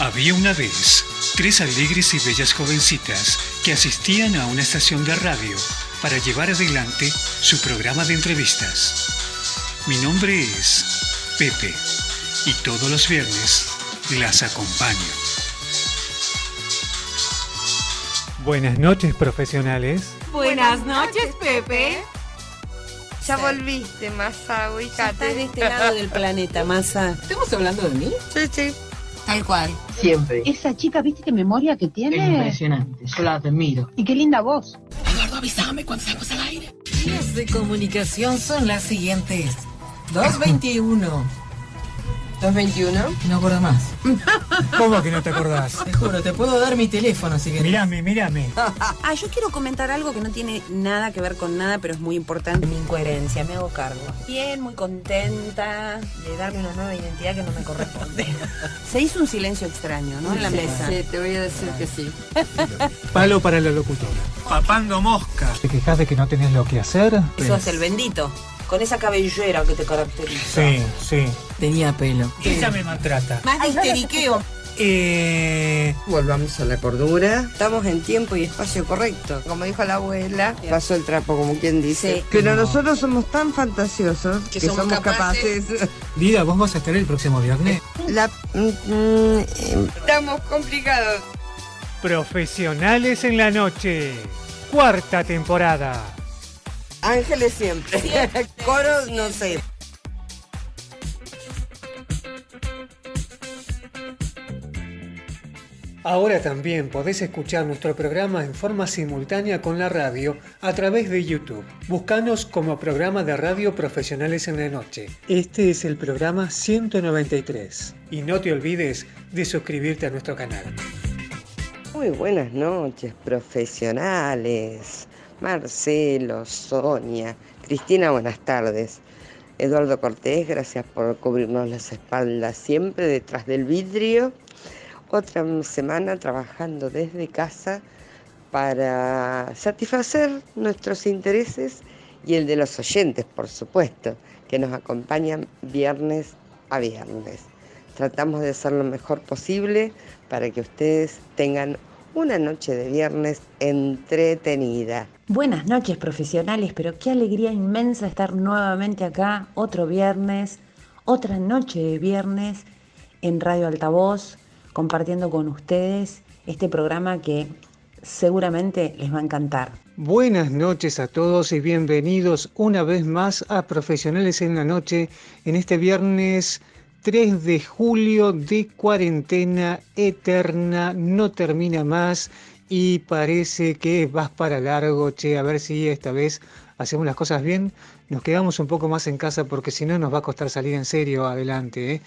Había una vez 3 alegres y bellas jovencitas que asistían a una estación de radio para llevar adelante su programa de entrevistas. Mi nombre es Pepe y todos los viernes las acompaño. Buenas noches, profesionales. Buenas noches, Pepe. Ya volviste, Masa, Ya ubícate. estás de este lado del planeta, Masa. ¿Estamos hablando de mí? Sí. Tal cual. Siempre. Esa chica, ¿viste qué memoria que Es tiene? impresionante, yo la admiro. Y qué linda voz. Eduardo, avísame cuando salgamos al aire. Vías de comunicación son las siguientes. 221. ¿221? No acuerdo más. ¿Cómo que no te acordás? Te juro, te puedo dar mi teléfono si querés. Mírame. Yo quiero comentar algo que no tiene nada que ver con nada, pero es muy importante. Mi incoherencia, me hago cargo. Bien, muy contenta de darle una nueva identidad que no me corresponde. Se hizo un silencio extraño, ¿no? En la mesa. Sí, te voy a decir que sí. Palo para la locutora. Papando mosca. ¿Te quejas de que no tenés lo que hacer? Eso es el bendito. Con esa cabellera que te caracteriza. Sí. Tenía pelo. Ella me maltrata. Más de histeriqueo. Volvamos a la cordura. Estamos en tiempo y espacio correcto. Como dijo la abuela, pasó el trapo, como quien dice. Sí. Pero nosotros somos tan fantasiosos que somos capaces. Lida, ¿vos vas a estar el próximo viernes? Estamos complicados. Profesionales en la noche. 4ª temporada. Ángeles siempre. Coros, no sé. Ahora también podés escuchar nuestro programa en forma simultánea con la radio a través de YouTube. Búscanos como programa de radio Profesionales en la Noche. Este es el programa 193. Y no te olvides de suscribirte a nuestro canal. Muy buenas noches, profesionales. Marcelo, Sonia, Cristina, buenas tardes. Eduardo Cortés, gracias por cubrirnos las espaldas siempre detrás del vidrio. Otra semana trabajando desde casa para satisfacer nuestros intereses y el de los oyentes, por supuesto, que nos acompañan viernes a viernes. Tratamos de hacer lo mejor posible para que ustedes tengan una noche de viernes entretenida. Buenas noches, profesionales, pero qué alegría inmensa estar nuevamente acá, otro viernes, otra noche de viernes en Radio Altavoz, compartiendo con ustedes este programa que seguramente les va a encantar. Buenas noches a todos y bienvenidos una vez más a Profesionales en la Noche en este viernes 3 de julio de cuarentena eterna, no termina más y parece que vas para largo, a ver si esta vez hacemos las cosas bien, nos quedamos un poco más en casa porque si no nos va a costar salir en serio adelante, ¿eh?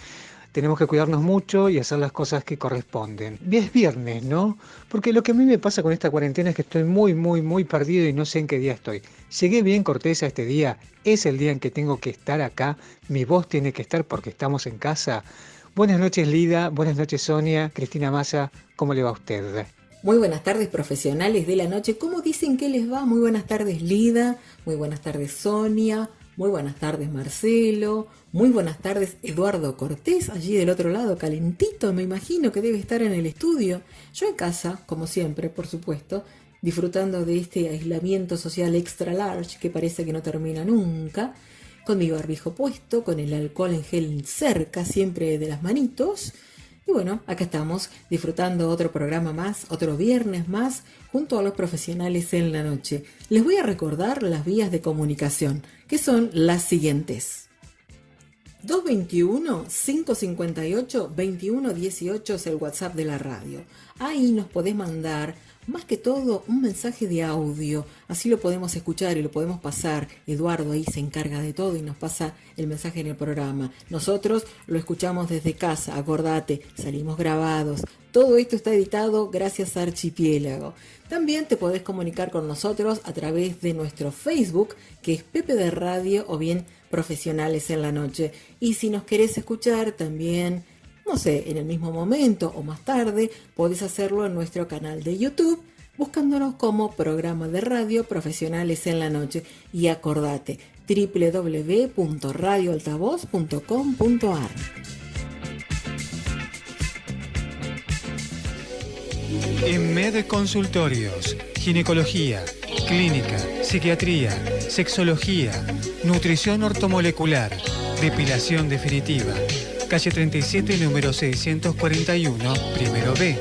Tenemos que cuidarnos mucho y hacer las cosas que corresponden. Es viernes, ¿no? Porque lo que a mí me pasa con esta cuarentena es que estoy muy perdido y no sé en qué día estoy. Llegué bien Cortés a este día, es el día en que tengo que estar acá, mi voz tiene que estar porque estamos en casa. Buenas noches Lida, buenas noches Sonia, Cristina Massa, ¿cómo le va a usted? Muy buenas tardes, profesionales de la noche. ¿Cómo dicen que les va? Muy buenas tardes, Lida. Muy buenas tardes, Sonia. Muy buenas tardes, Marcelo. Muy buenas tardes, Eduardo Cortés, allí del otro lado, calentito, me imagino que debe estar en el estudio. Yo en casa, como siempre, por supuesto, disfrutando de este aislamiento social extra large que parece que no termina nunca, con mi barbijo puesto, con el alcohol en gel cerca, siempre de las manitos. Y bueno, acá estamos disfrutando otro programa más, otro viernes más, junto a los profesionales en la noche. Les voy a recordar las vías de comunicación, que son las siguientes. 221-558-2118 es el WhatsApp de la radio. Ahí nos podés mandar, más que todo, un mensaje de audio. Así lo podemos escuchar y lo podemos pasar. Eduardo ahí se encarga de todo y nos pasa el mensaje en el programa. Nosotros lo escuchamos desde casa, acordate, salimos grabados. Todo esto está editado gracias a Archipiélago. También te podés comunicar con nosotros a través de nuestro Facebook, que es Pepe de Radio o bien Profesionales en la Noche. Y si nos querés escuchar también, no sé, en el mismo momento o más tarde, podés hacerlo en nuestro canal de YouTube, buscándonos como programa de radio Profesionales en la Noche. Y acordate, www.radioaltavoz.com.ar. EMED Consultorios, ginecología, clínica, psiquiatría, sexología, nutrición ortomolecular, depilación definitiva. Calle 37, número 641, primero B.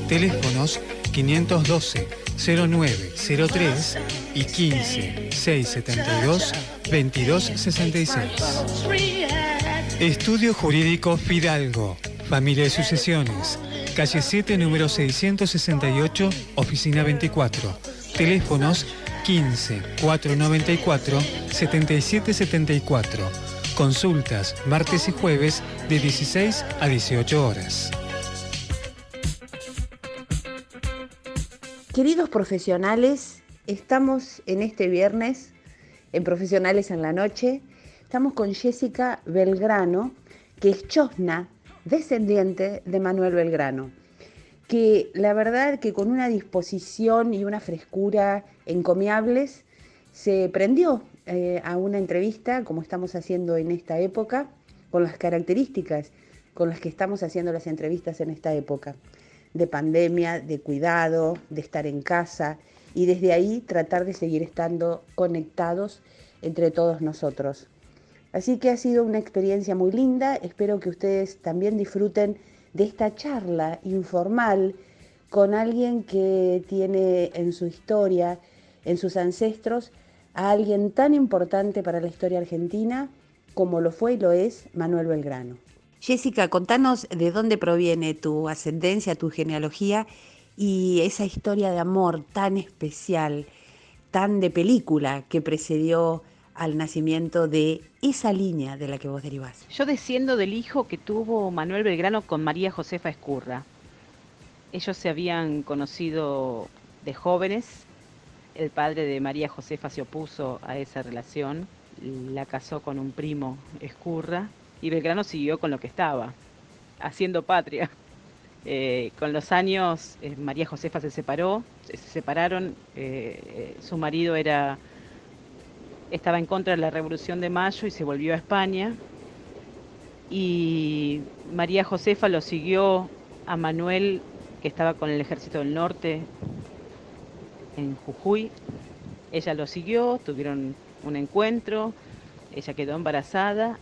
Teléfonos 512 0903 y 15 672 2266. Estudio Jurídico Fidalgo, Familia y Sucesiones. Calle 7, número 668, oficina 24. Teléfonos 15 494 7774. Consultas martes y jueves de 16 a 18 horas. Queridos profesionales, estamos en este viernes en Profesionales en la Noche. Estamos con Jessica Belgrano, que es chosna, descendiente de Manuel Belgrano, que la verdad que con una disposición y una frescura encomiables se prendió a una entrevista, como estamos haciendo en esta época, con las características con las que estamos haciendo las entrevistas en esta época, de pandemia, de cuidado, de estar en casa y desde ahí tratar de seguir estando conectados entre todos nosotros. Así que ha sido una experiencia muy linda, espero que ustedes también disfruten de esta charla informal con alguien que tiene en su historia, en sus ancestros, a alguien tan importante para la historia argentina como lo fue y lo es Manuel Belgrano. Jessica, contanos de dónde proviene tu ascendencia, tu genealogía y esa historia de amor tan especial, tan de película que precedió al nacimiento de esa línea de la que vos derivás. Yo desciendo del hijo que tuvo Manuel Belgrano con María Josefa Ezcurra. Ellos se habían conocido de jóvenes. El padre de María Josefa se opuso a esa relación, la casó con un primo Ezcurra y Belgrano siguió con lo que estaba, haciendo patria. Con los años María Josefa se separaron, su marido estaba en contra de la Revolución de Mayo y se volvió a España, y María Josefa lo siguió a Manuel, que estaba con el Ejército del Norte en Jujuy. Ella lo siguió, tuvieron un encuentro, ella quedó embarazada.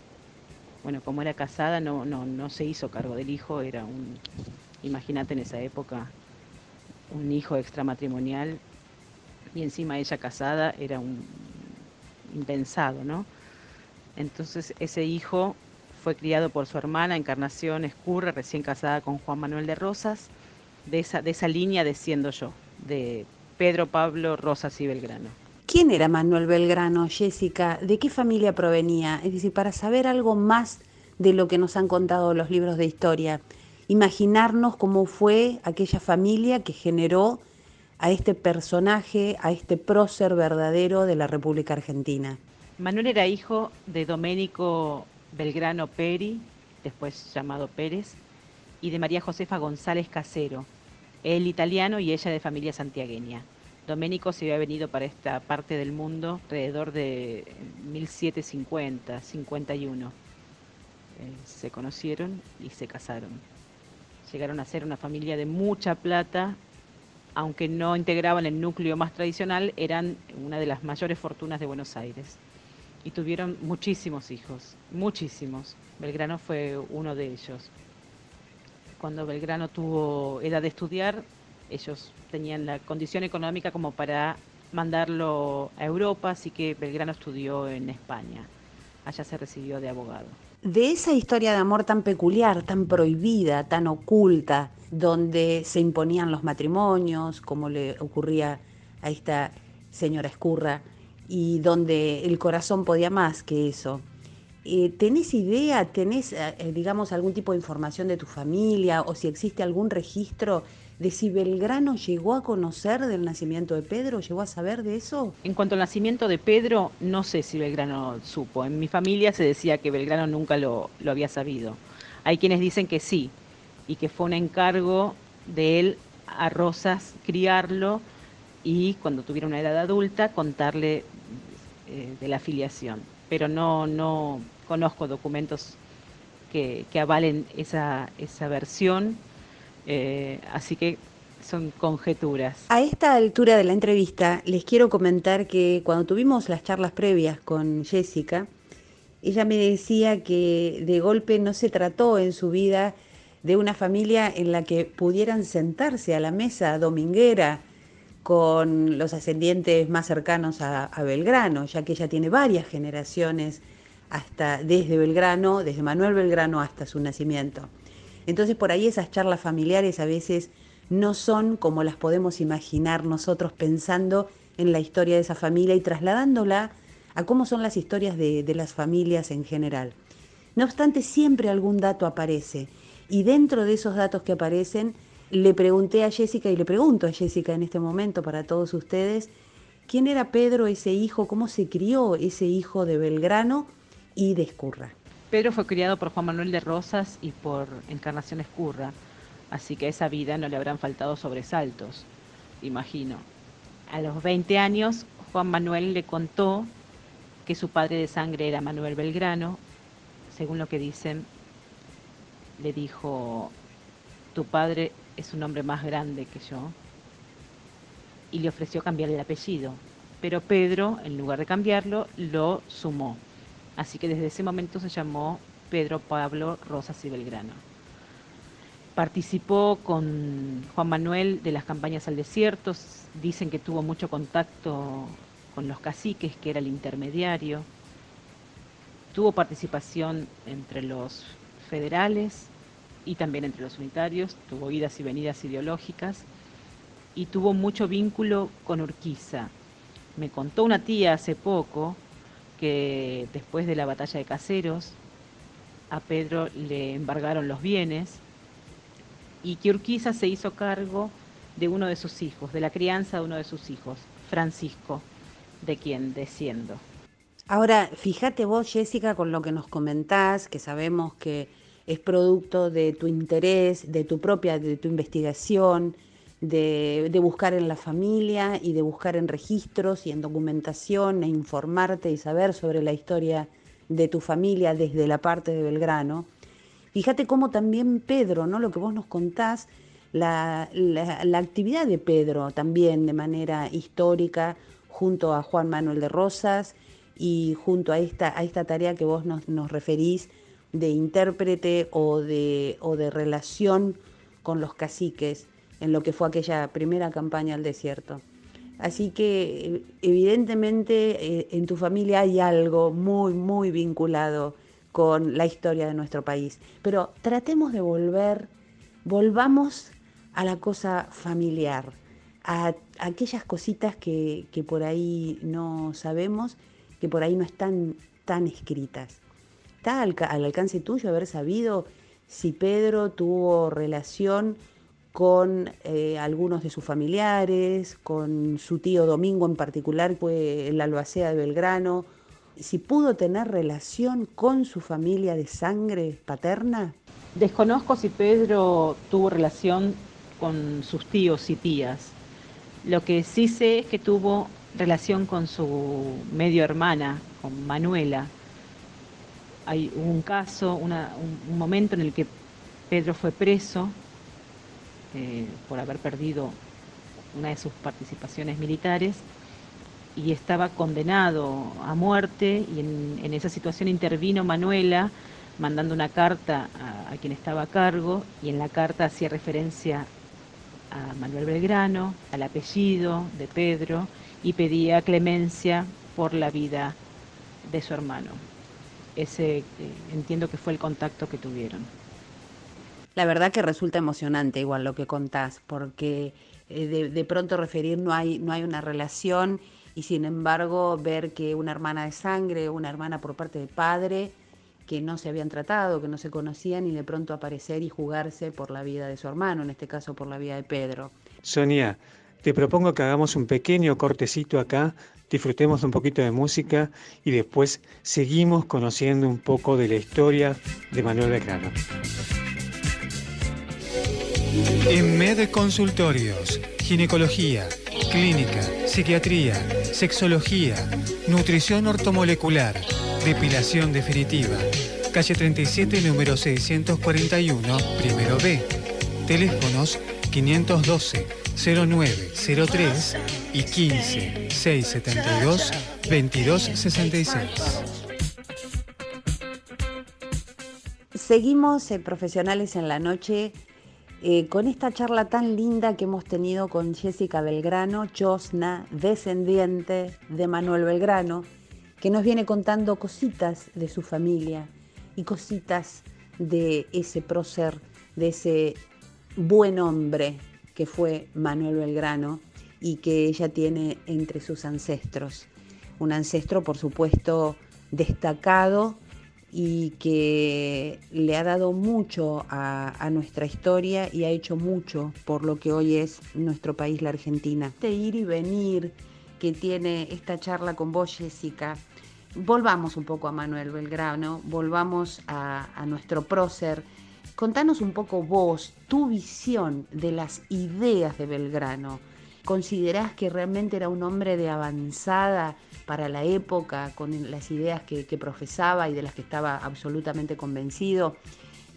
Bueno, como era casada no se hizo cargo del hijo, imagínate en esa época, un hijo extramatrimonial, y encima ella casada, era un impensado, ¿no? Entonces ese hijo fue criado por su hermana Encarnación Ezcurra, recién casada con Juan Manuel de Rosas. De esa línea desciendo yo, de Pedro Pablo Rosas y Belgrano. ¿Quién era Manuel Belgrano, Jessica? ¿De qué familia provenía? Es decir, para saber algo más de lo que nos han contado los libros de historia, imaginarnos cómo fue aquella familia que generó a este personaje, a este prócer verdadero de la República Argentina. Manuel era hijo de Domenico Belgrano Peri, después llamado Pérez, y de María Josefa González Casero, él italiano y ella de familia santiagueña. Domenico se había venido para esta parte del mundo alrededor de 1750, 51. Se conocieron y se casaron. Llegaron a ser una familia de mucha plata, aunque no integraban el núcleo más tradicional, eran una de las mayores fortunas de Buenos Aires. Y tuvieron muchísimos hijos, muchísimos. Belgrano fue uno de ellos. Cuando Belgrano tuvo edad de estudiar, ellos tenían la condición económica como para mandarlo a Europa, así que Belgrano estudió en España. Allá se recibió de abogado. De esa historia de amor tan peculiar, tan prohibida, tan oculta, donde se imponían los matrimonios, como le ocurría a esta señora Ezcurra, y donde el corazón podía más que eso. ¿Tenés idea, digamos, algún tipo de información de tu familia, o si existe algún registro de si Belgrano llegó a conocer del nacimiento de Pedro? ¿Llegó a saber de eso? En cuanto al nacimiento de Pedro, no sé si Belgrano supo. En mi familia se decía que Belgrano nunca lo había sabido. Hay quienes dicen que sí, y que fue un encargo de él a Rosas criarlo y cuando tuviera una edad adulta contarle de la filiación. Pero no conozco documentos que avalen esa versión, así que son conjeturas. A esta altura de la entrevista les quiero comentar que cuando tuvimos las charlas previas con Jessica, ella me decía que de golpe no se trató en su vida de una familia en la que pudieran sentarse a la mesa dominguera con los ascendientes más cercanos a Belgrano, ya que ella tiene varias generaciones desde Belgrano, desde Manuel Belgrano hasta su nacimiento. Entonces por ahí esas charlas familiares a veces no son como las podemos imaginar nosotros pensando en la historia de esa familia y trasladándola a cómo son las historias de las familias en general. No obstante, siempre algún dato aparece, y dentro de esos datos que aparecen, le pregunté a Jessica y le pregunto a Jessica en este momento para todos ustedes, ¿quién era Pedro, ese hijo? ¿Cómo se crió ese hijo de Belgrano y de Ezcurra? Pedro fue criado por Juan Manuel de Rosas y por Encarnación Ezcurra, así que a esa vida no le habrán faltado sobresaltos, imagino. A los 20 años, Juan Manuel le contó que su padre de sangre era Manuel Belgrano. Según lo que dicen, le dijo: tu padre es un hombre más grande que yo, y le ofreció cambiarle el apellido, pero Pedro, en lugar de cambiarlo, lo sumó. Así que desde ese momento se llamó Pedro Pablo Rosas y Belgrano. Participó con Juan Manuel de las campañas al desierto. Dicen que tuvo mucho contacto con los caciques, que era el intermediario. Tuvo participación entre los federales y también entre los unitarios. Tuvo idas y venidas ideológicas y tuvo mucho vínculo con Urquiza. Me contó una tía hace poco que después de la batalla de Caseros a Pedro le embargaron los bienes y que Urquiza se hizo cargo de uno de sus hijos, de la crianza de uno de sus hijos, Francisco, de quien desciendo. Ahora, fíjate vos, Jessica, con lo que nos comentás, que sabemos que es producto de tu interés, de tu investigación, de buscar en la familia y de buscar en registros y en documentación e informarte y saber sobre la historia de tu familia desde la parte de Belgrano. Fíjate cómo también Pedro, ¿no? Lo que vos nos contás, la actividad de Pedro también de manera histórica junto a Juan Manuel de Rosas y junto a esta tarea que vos nos referís de intérprete o de relación con los caciques en lo que fue aquella primera campaña al desierto. Así que evidentemente en tu familia hay algo muy, muy vinculado con la historia de nuestro país. Pero tratemos de volvamos a la cosa familiar, a aquellas cositas que por ahí no sabemos, que por ahí no están tan escritas. ¿Está al alcance tuyo haber sabido si Pedro tuvo relación con algunos de sus familiares, con su tío Domingo en particular, fue el albacea de Belgrano, si pudo tener relación con su familia de sangre paterna? Desconozco si Pedro tuvo relación con sus tíos y tías. Lo que sí sé es que tuvo relación con su medio hermana, con Manuela. Hubo un caso, un momento en el que Pedro fue preso por haber perdido una de sus participaciones militares y estaba condenado a muerte, y en esa situación intervino Manuela mandando una carta a quien estaba a cargo, y en la carta hacía referencia a Manuel Belgrano, al apellido de Pedro, y pedía clemencia por la vida de su hermano. Ese entiendo que fue el contacto que tuvieron. La verdad que resulta emocionante igual lo que contás, porque de pronto referir no hay una relación, y sin embargo ver que una hermana de sangre, una hermana por parte de padre, que no se habían tratado, que no se conocían, y de pronto aparecer y jugarse por la vida de su hermano, en este caso por la vida de Pedro. Sonia, te propongo que hagamos un pequeño cortecito acá, disfrutemos un poquito de música y después seguimos conociendo un poco de la historia de Manuel Belgrano. En MED Consultorios, ginecología, clínica, psiquiatría, sexología, nutrición ortomolecular, depilación definitiva. Calle 37, número 641, primero B. Teléfonos 512-0903 y 15-672-2266. Seguimos en Profesionales en la Noche con esta charla tan linda que hemos tenido con Jessica Belgrano, Josna, descendiente de Manuel Belgrano, que nos viene contando cositas de su familia y cositas de ese prócer, de ese buen hombre que fue Manuel Belgrano y que ella tiene entre sus ancestros. Un ancestro, por supuesto, destacado y que le ha dado mucho a nuestra historia y ha hecho mucho por lo que hoy es nuestro país, la Argentina. De ir y venir que tiene esta charla con vos, Jessica, volvamos un poco a Manuel Belgrano, volvamos a nuestro prócer. Contanos un poco vos, tu visión de las ideas de Belgrano. ¿Considerás que realmente era un hombre de avanzada para la época, con las ideas que profesaba y de las que estaba absolutamente convencido?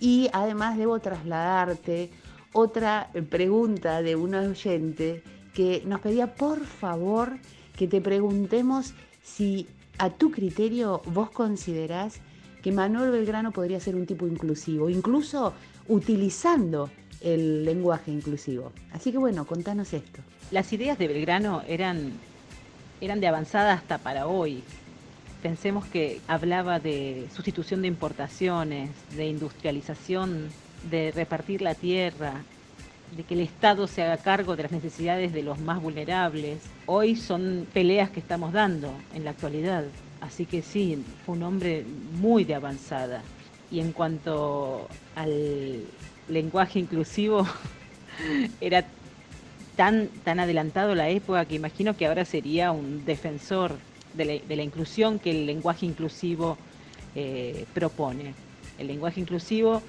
Y además debo trasladarte otra pregunta de un oyente que nos pedía por favor que te preguntemos si a tu criterio vos considerás que Manuel Belgrano podría ser un tipo inclusivo, incluso utilizando el lenguaje inclusivo. Así que bueno, contanos esto. Las ideas de Belgrano eran de avanzada hasta para hoy. Pensemos que hablaba de sustitución de importaciones, de industrialización, de repartir la tierra, de que el Estado se haga cargo de las necesidades de los más vulnerables. Hoy son peleas que estamos dando en la actualidad. Así que sí, fue un hombre muy de avanzada. Y en cuanto al lenguaje inclusivo, era tan adelantado la época que imagino que ahora sería un defensor de la inclusión que el lenguaje inclusivo propone. El lenguaje inclusivo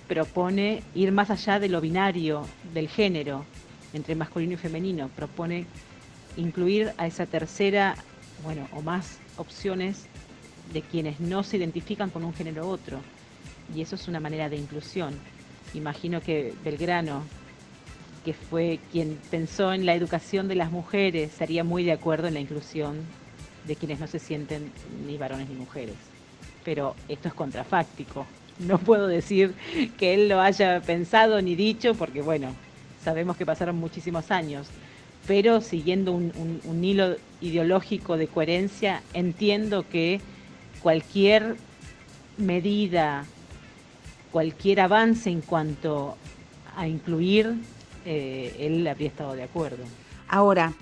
propone ir más allá de lo binario, del género, entre masculino y femenino. Propone incluir a esa tercera, o más opciones de quienes no se identifican con un género u otro. Y eso es una manera de inclusión. Imagino que Belgrano, que fue quien pensó en la educación de las mujeres, estaría muy de acuerdo en la inclusión de quienes no se sienten ni varones ni mujeres. Pero esto es contrafáctico. No puedo decir que él lo haya pensado ni dicho, porque sabemos que pasaron muchísimos años. Pero siguiendo un hilo ideológico de coherencia, entiendo que cualquier medida, cualquier avance en cuanto a incluir, él habría estado de acuerdo. Ahora,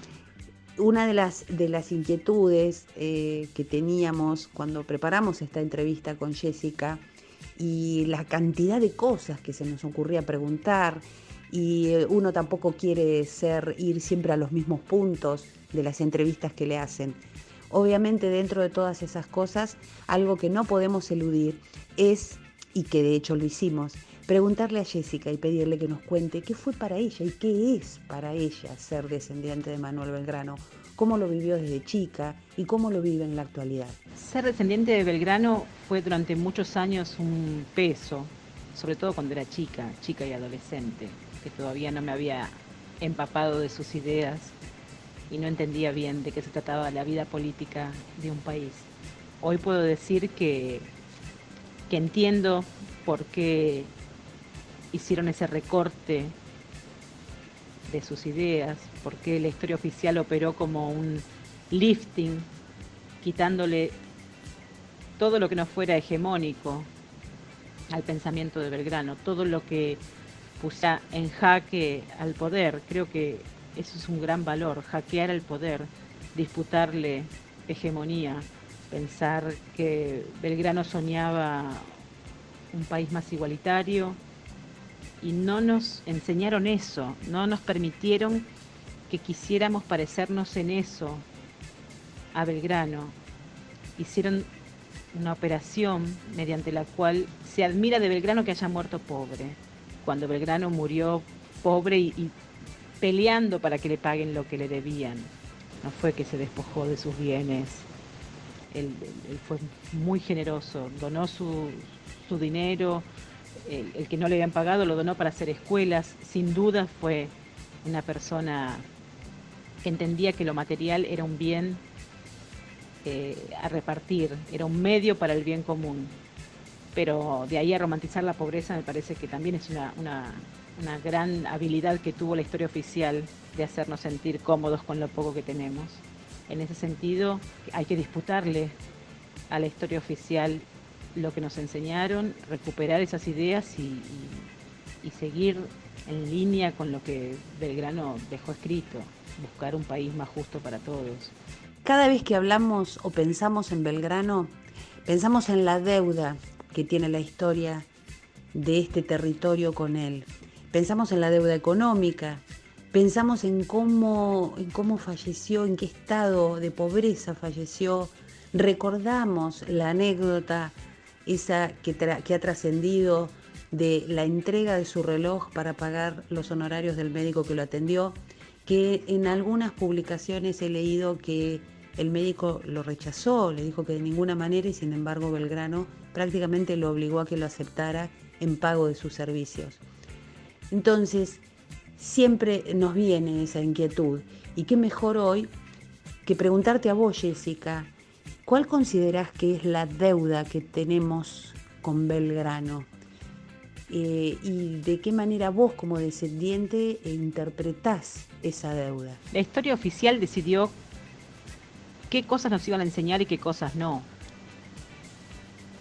una de las inquietudes que teníamos cuando preparamos esta entrevista con Jessica y la cantidad de cosas que se nos ocurría preguntar, y uno tampoco quiere ir siempre a los mismos puntos de las entrevistas que le hacen. Obviamente dentro de todas esas cosas, algo que no podemos eludir es, y que de hecho lo hicimos, preguntarle a Jessica y pedirle que nos cuente qué fue para ella y qué es para ella ser descendiente de Manuel Belgrano, cómo lo vivió desde chica y cómo lo vive en la actualidad. Ser descendiente de Belgrano fue durante muchos años un peso, sobre todo cuando era chica y adolescente, que todavía no me había empapado de sus ideas y no entendía bien de qué se trataba la vida política de un país. Hoy puedo decir que entiendo por qué hicieron ese recorte de sus ideas, por qué la historia oficial operó como un lifting, quitándole todo lo que no fuera hegemónico al pensamiento de Belgrano, todo lo que pusiera en jaque al poder. Creo que eso es un gran valor, hackear al poder, disputarle hegemonía, pensar que Belgrano soñaba un país más igualitario y no nos enseñaron eso, no nos permitieron que quisiéramos parecernos en eso a Belgrano. Hicieron una operación mediante la cual se admira de Belgrano que haya muerto pobre, cuando Belgrano murió pobre y peleando para que le paguen lo que le debían. No fue que se despojó de sus bienes, él fue muy generoso, donó su dinero, el que no le habían pagado lo donó para hacer escuelas. Sin duda fue una persona que entendía que lo material era un bien a repartir, era un medio para el bien común. Pero de ahí a romantizar la pobreza me parece que también es una gran habilidad que tuvo la historia oficial de hacernos sentir cómodos con lo poco que tenemos. En ese sentido, hay que disputarle a la historia oficial lo que nos enseñaron, recuperar esas ideas y seguir en línea con lo que Belgrano dejó escrito, buscar un país más justo para todos. Cada vez que hablamos o pensamos en Belgrano, pensamos en la deuda que tiene la historia de este territorio con él. Pensamos en la deuda económica, pensamos en cómo falleció, en qué estado de pobreza falleció, recordamos la anécdota esa que ha trascendido de la entrega de su reloj para pagar los honorarios del médico que lo atendió, que en algunas publicaciones he leído que el médico lo rechazó, le dijo que de ninguna manera, y sin embargo Belgrano prácticamente lo obligó a que lo aceptara en pago de sus servicios. Entonces, siempre nos viene esa inquietud, y qué mejor hoy que preguntarte a vos, Jessica, ¿cuál considerás que es la deuda que tenemos con Belgrano? Y de qué manera vos, como descendiente, interpretás esa deuda. La historia oficial decidió qué cosas nos iban a enseñar y qué cosas no.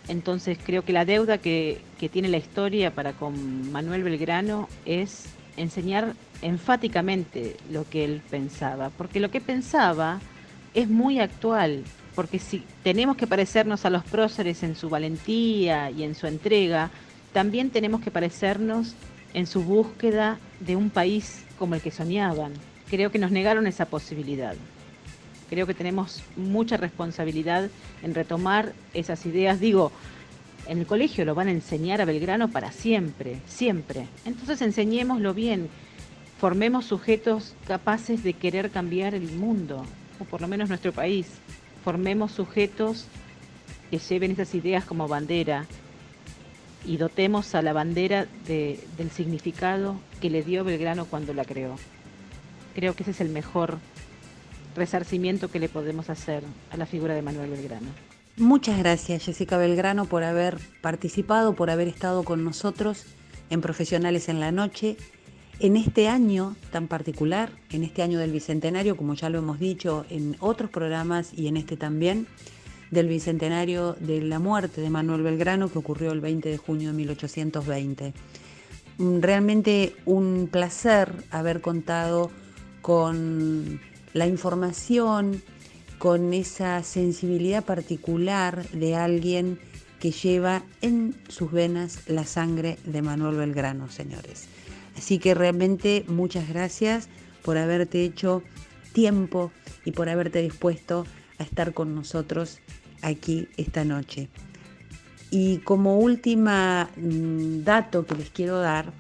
Entonces creo que la deuda que tiene la historia para con Manuel Belgrano es enseñar enfáticamente lo que él pensaba, porque lo que pensaba es muy actual, porque si tenemos que parecernos a los próceres en su valentía y en su entrega, también tenemos que parecernos en su búsqueda de un país como el que soñaban. Creo que nos negaron esa posibilidad. Creo que tenemos mucha responsabilidad en retomar esas ideas. Digo, en el colegio lo van a enseñar a Belgrano para siempre, siempre. Entonces enseñémoslo bien, formemos sujetos capaces de querer cambiar el mundo, o por lo menos nuestro país. Formemos sujetos que lleven esas ideas como bandera y dotemos a la bandera del significado que le dio Belgrano cuando la creó. Creo que ese es el mejor resarcimiento que le podemos hacer a la figura de Manuel Belgrano. Muchas gracias, Jessica Belgrano, por haber participado, por haber estado con nosotros en Profesionales en la Noche, en este año tan particular, en este año del Bicentenario, como ya lo hemos dicho en otros programas y en este también, del Bicentenario de la muerte de Manuel Belgrano, que ocurrió el 20 de junio de 1820. Realmente un placer haber contado con la información, con esa sensibilidad particular de alguien que lleva en sus venas la sangre de Manuel Belgrano, señores. Así que realmente muchas gracias por haberte hecho tiempo y por haberte dispuesto a estar con nosotros aquí esta noche. Y como última dato que les quiero dar,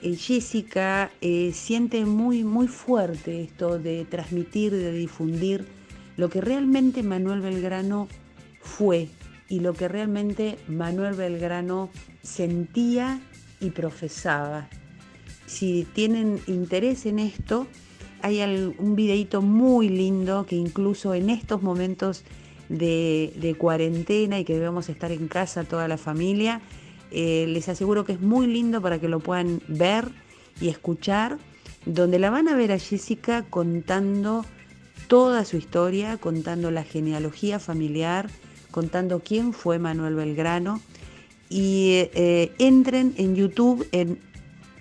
Jessica siente muy fuerte esto de transmitir, de difundir lo que realmente Manuel Belgrano fue y lo que realmente Manuel Belgrano sentía y profesaba. Si tienen interés en esto, hay un videíto muy lindo que incluso en estos momentos de cuarentena y que debemos estar en casa toda la familia, les aseguro que es muy lindo para que lo puedan ver y escuchar, donde la van a ver a Jessica contando toda su historia, contando la genealogía familiar, contando quién fue Manuel Belgrano. Y entren en YouTube en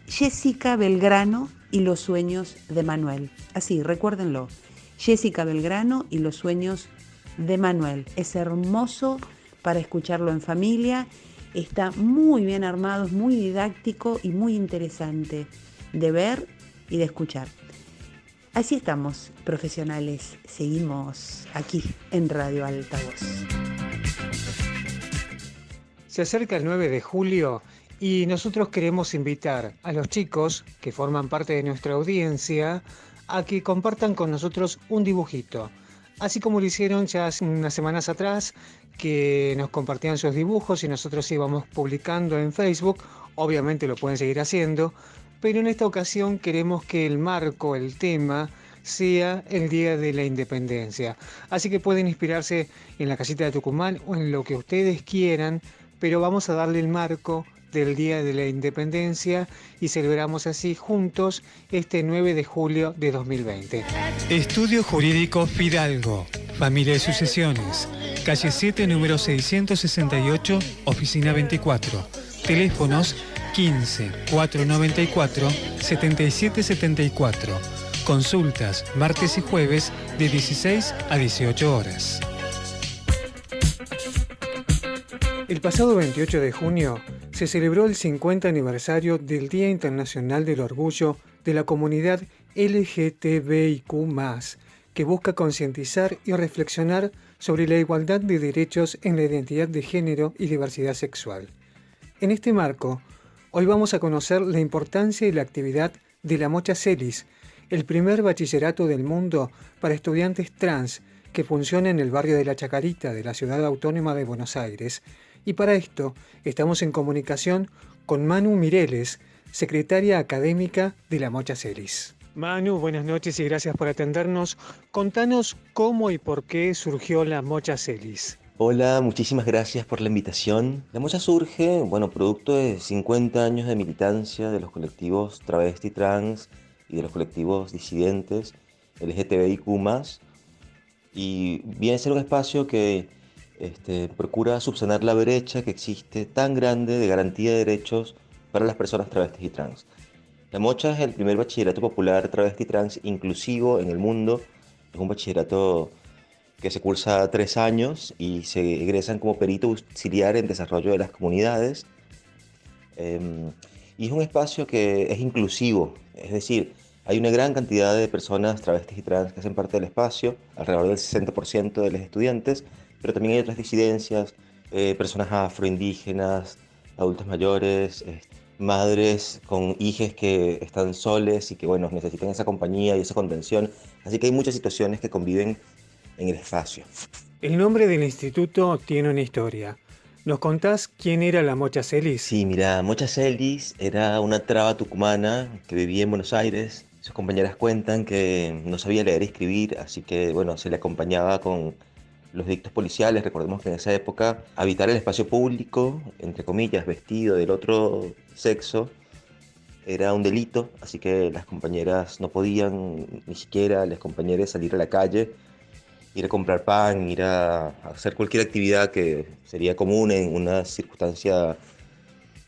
Jessica Belgrano y los sueños de Manuel. Así, recuérdenlo, Jessica Belgrano y los sueños de Manuel. Es hermoso para escucharlo en familia, está muy bien armado, es muy didáctico y muy interesante de ver y de escuchar. Así estamos, profesionales, seguimos aquí en Radio Altavoz. Se acerca el 9 de julio y nosotros queremos invitar a los chicos que forman parte de nuestra audiencia a que compartan con nosotros un dibujito. Así como lo hicieron ya hace unas semanas atrás, que nos compartían sus dibujos y nosotros íbamos publicando en Facebook. obviamente lo pueden seguir haciendo, pero en esta ocasión queremos que el marco, el tema, sea el Día de la Independencia. Así que pueden inspirarse en la casita de Tucumán o en lo que ustedes quieran, pero vamos a darle el marco del Día de la Independencia y celebramos así juntos este 9 de julio de 2020. Estudio Jurídico Fidalgo, Familia de Sucesiones, calle 7, número 668, oficina 24. Teléfonos 15 494 7774. Consultas martes y jueves de 16 a 18 horas. El pasado 28 de junio se celebró el 50 aniversario del Día Internacional del Orgullo de la Comunidad LGTBIQ+, que busca concientizar y reflexionar sobre la igualdad de derechos en la identidad de género y diversidad sexual. En este marco, hoy vamos a conocer la importancia y la actividad de la Mocha Celis, el primer bachillerato del mundo para estudiantes trans que funciona en el barrio de La Chacarita de la Ciudad Autónoma de Buenos Aires. Y para esto estamos en comunicación con Manu Mireles, secretaria académica de la Mocha Celis. Manu, buenas noches y gracias por atendernos. Contanos cómo y por qué surgió la Mocha Celis. Hola, muchísimas gracias por la invitación. La Mocha surge, producto de 50 años de militancia de los colectivos travesti, trans y de los colectivos disidentes LGTBIQ+, y viene a ser un espacio que procura subsanar la brecha que existe tan grande de garantía de derechos para las personas travestis y trans. La Mocha es el primer bachillerato popular travesti trans inclusivo en el mundo. Es un bachillerato que se cursa 3 años y se egresan como perito auxiliar en desarrollo de las comunidades. Y es un espacio que es inclusivo, es decir, hay una gran cantidad de personas travestis y trans que hacen parte del espacio, alrededor del 60% de los estudiantes, pero también hay otras disidencias, personas afroindígenas, adultos mayores, madres con hijos que están soles y que necesitan esa compañía y esa contención. Así que hay muchas situaciones que conviven en el espacio. El nombre del instituto tiene una historia. ¿Nos contás quién era la Mocha Celis? Sí, mira, Mocha Celis era una traba tucumana que vivía en Buenos Aires. Sus compañeras cuentan que no sabía leer y escribir, así que se le acompañaba con los dictos policiales. Recordemos que en esa época habitar el espacio público, entre comillas, vestido del otro sexo, era un delito, así que las compañeras no podían, ni siquiera las compañeras, salir a la calle, ir a comprar pan, ir a hacer cualquier actividad que sería común en una circunstancia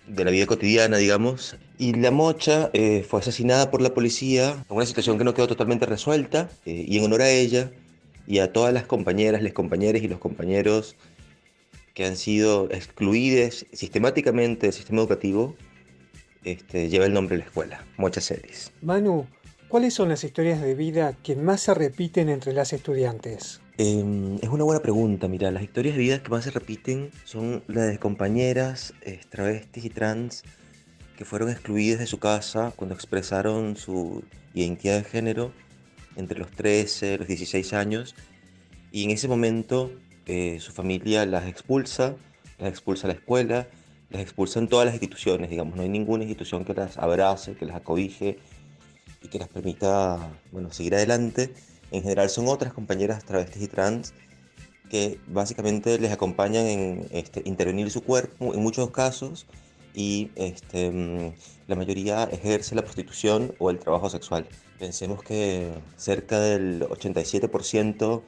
de la vida cotidiana, digamos. Y la Mocha fue asesinada por la policía, en una situación que no quedó totalmente resuelta, y en honor a ella y a todas las compañeras, les compañeros y los compañeros que han sido excluidos sistemáticamente del sistema educativo, lleva el nombre de la escuela, Mocha Celis. Manu, ¿cuáles son las historias de vida que más se repiten entre las estudiantes? Es una buena pregunta. Mira, las historias de vida que más se repiten son las de compañeras travestis y trans que fueron excluidas de su casa cuando expresaron su identidad de género entre los 13 y los 16 años, y en ese momento su familia las expulsa a la escuela, las expulsa en todas las instituciones, digamos. No hay ninguna institución que las abrace, que las acobije y que las permita seguir adelante. En general son otras compañeras travestis y trans que básicamente les acompañan en intervenir su cuerpo en muchos casos, y la mayoría ejerce la prostitución o el trabajo sexual. Pensemos que cerca del 87%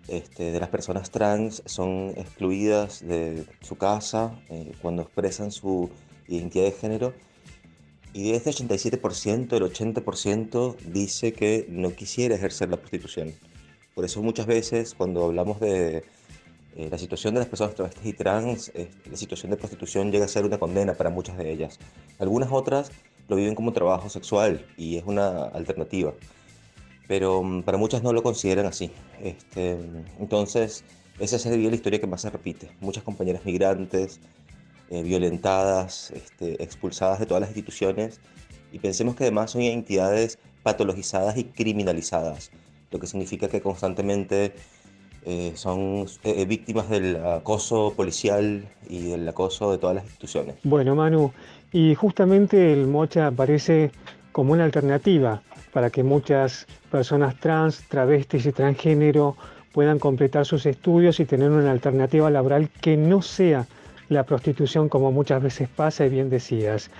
de las personas trans son excluidas de su casa cuando expresan su identidad de género, y de este 87%, el 80% dice que no quisiera ejercer la prostitución. Por eso muchas veces cuando hablamos de la situación de las personas travestis y trans, la situación de prostitución llega a ser una condena para muchas de ellas. Algunas otras lo viven como trabajo sexual y es una alternativa, pero para muchas no lo consideran así. Entonces, esa sería la historia que más se repite. Muchas compañeras migrantes, violentadas, expulsadas de todas las instituciones, y pensemos que además son identidades patologizadas y criminalizadas, lo que significa que constantemente son víctimas del acoso policial y del acoso de todas las instituciones. Bueno, Manu, y justamente el mocha aparece como una alternativa para que muchas personas trans, travestis y transgénero puedan completar sus estudios y tener una alternativa laboral que no sea la prostitución como muchas veces pasa y bien decías.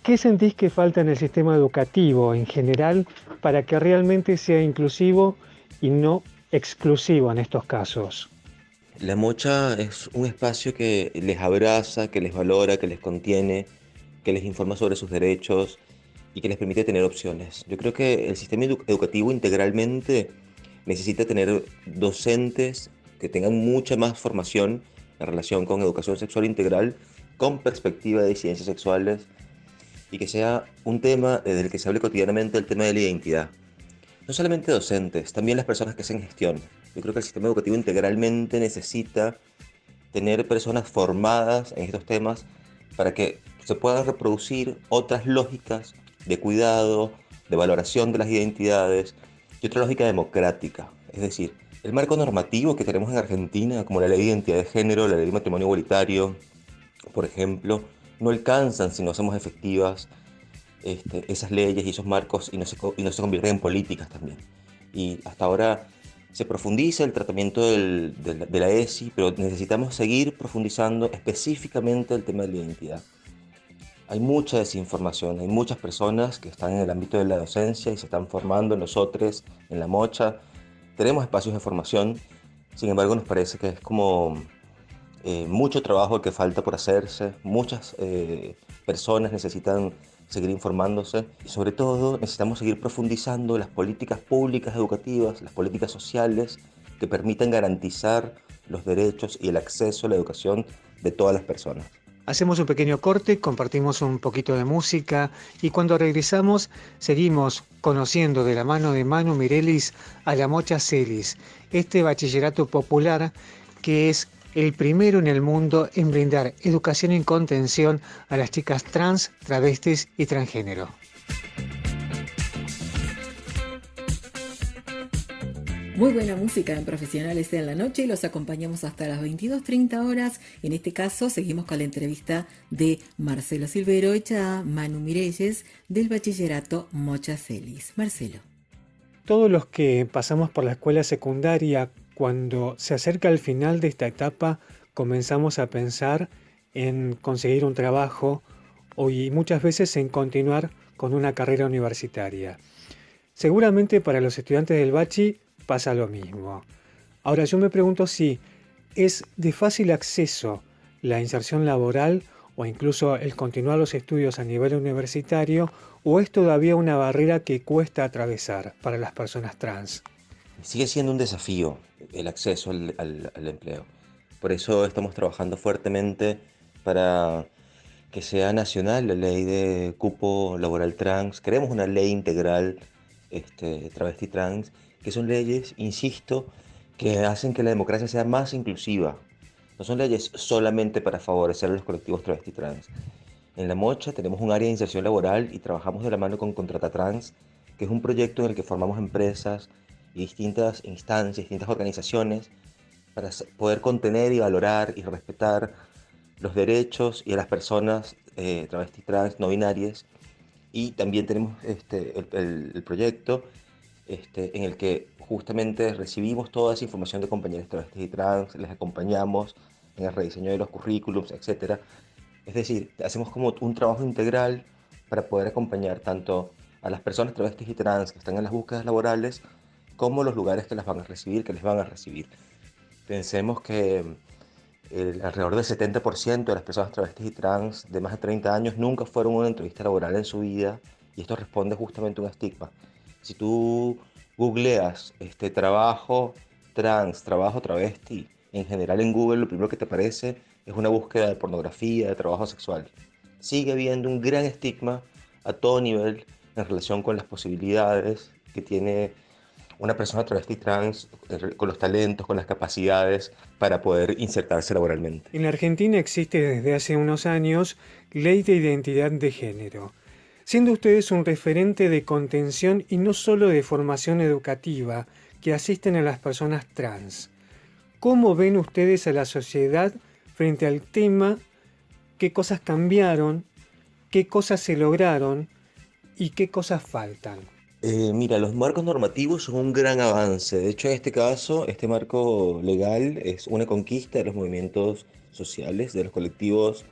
¿Qué sentís que falta en el sistema educativo en general para que realmente sea inclusivo y no exclusivo en estos casos? La mocha es un espacio que les abraza, que les valora, que les contiene, que les informa sobre sus derechos y que les permite tener opciones. Yo creo que el sistema educativo integralmente necesita tener docentes que tengan mucha más formación en relación con educación sexual integral, con perspectiva de disidencias sexuales, y que sea un tema del que se hable cotidianamente, el tema de la identidad. No solamente docentes, también las personas que hacen gestión. Yo creo que el sistema educativo integralmente necesita tener personas formadas en estos temas para que se puedan reproducir otras lógicas de cuidado, de valoración de las identidades y otra lógica democrática. Es decir, el marco normativo que tenemos en Argentina, como la ley de identidad de género, la ley de matrimonio igualitario, por ejemplo, no alcanzan si no hacemos efectivas esas leyes y esos marcos y no se convierten en políticas también. Y hasta ahora se profundiza el tratamiento de la ESI, pero necesitamos seguir profundizando específicamente el tema de la identidad. Hay mucha desinformación, hay muchas personas que están en el ámbito de la docencia y se están formando nosotros en la mocha. Tenemos espacios de formación, sin embargo nos parece que es como mucho trabajo el que falta por hacerse, muchas personas necesitan seguir informándose y sobre todo necesitamos seguir profundizando las políticas públicas educativas, las políticas sociales que permitan garantizar los derechos y el acceso a la educación de todas las personas. Hacemos un pequeño corte, compartimos un poquito de música y cuando regresamos seguimos conociendo de la mano de Manu Mirelis a la Mocha Celis, este bachillerato popular que es el primero en el mundo en brindar educación y contención a las chicas trans, travestis y transgénero. Muy buena música en Profesionales en la Noche y los acompañamos hasta las 22:30 horas. En este caso seguimos con la entrevista de Marcelo Silvero hecha a Manu Mirelles del bachillerato Mocha Celis. Marcelo. Todos los que pasamos por la escuela secundaria, cuando se acerca el final de esta etapa, comenzamos a pensar en conseguir un trabajo y muchas veces en continuar con una carrera universitaria. Seguramente para los estudiantes del bachi pasa lo mismo. Ahora yo me pregunto si es de fácil acceso la inserción laboral o incluso el continuar los estudios a nivel universitario, o es todavía una barrera que cuesta atravesar para las personas trans. Sigue siendo un desafío el acceso al empleo. Por eso estamos trabajando fuertemente para que sea nacional la ley de cupo laboral trans. Queremos una ley integral travesti trans, que son leyes, insisto, que hacen que la democracia sea más inclusiva. No son leyes solamente para favorecer a los colectivos travesti trans. En La Mocha tenemos un área de inserción laboral y trabajamos de la mano con Contrata Trans, que es un proyecto en el que formamos empresas y distintas instancias, distintas organizaciones para poder contener y valorar y respetar los derechos y a las personas travesti trans no binarias. Y también tenemos el proyecto en el que justamente recibimos toda esa información de compañeros travestis y trans, les acompañamos en el rediseño de los currículums, etc. Es decir, hacemos como un trabajo integral para poder acompañar tanto a las personas travestis y trans que están en las búsquedas laborales como los lugares que las van a recibir, que les van a recibir. Pensemos que alrededor del 70% de las personas travestis y trans de más de 30 años nunca fueron a una entrevista laboral en su vida, y esto responde justamente a un estigma. Si tú googleas trabajo trans, trabajo travesti, en general en Google lo primero que te aparece es una búsqueda de pornografía, de trabajo sexual. Sigue habiendo un gran estigma a todo nivel en relación con las posibilidades que tiene una persona travesti trans, con los talentos, con las capacidades para poder insertarse laboralmente. En la Argentina existe desde hace unos años Ley de Identidad de Género, siendo ustedes un referente de contención y no solo de formación educativa, que asisten a las personas trans. ¿Cómo ven ustedes a la sociedad frente al tema? ¿Qué cosas cambiaron? ¿Qué cosas se lograron? ¿Y qué cosas faltan? Mira, los marcos normativos son un gran avance. De hecho, en este caso, este marco legal es una conquista de los movimientos sociales, de los colectivos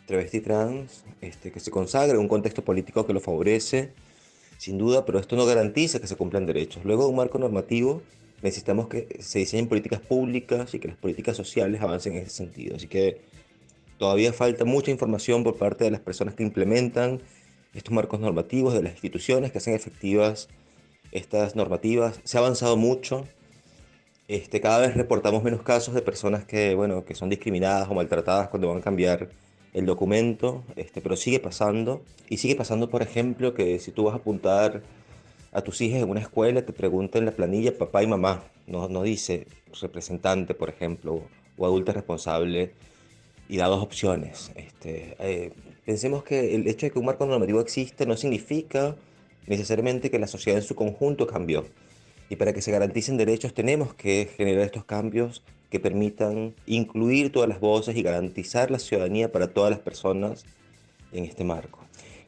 travesti trans, que se consagra en un contexto político que lo favorece, sin duda, pero esto no garantiza que se cumplan derechos. Luego de un marco normativo, necesitamos que se diseñen políticas públicas y que las políticas sociales avancen en ese sentido. Así que todavía falta mucha información por parte de las personas que implementan estos marcos normativos, de las instituciones que hacen efectivas estas normativas. Se ha avanzado mucho. Cada vez reportamos menos casos de personas que son discriminadas o maltratadas cuando van a cambiar el documento, pero sigue pasando. Y sigue pasando, por ejemplo, que si tú vas a apuntar a tus hijas en una escuela, te preguntan en la planilla papá y mamá. No dice representante, por ejemplo, o adulto responsable, y da dos opciones. Pensemos que el hecho de que un marco normativo existe no significa necesariamente que la sociedad en su conjunto cambió. Y para que se garanticen derechos tenemos que generar estos cambios que permitan incluir todas las voces y garantizar la ciudadanía para todas las personas en este marco.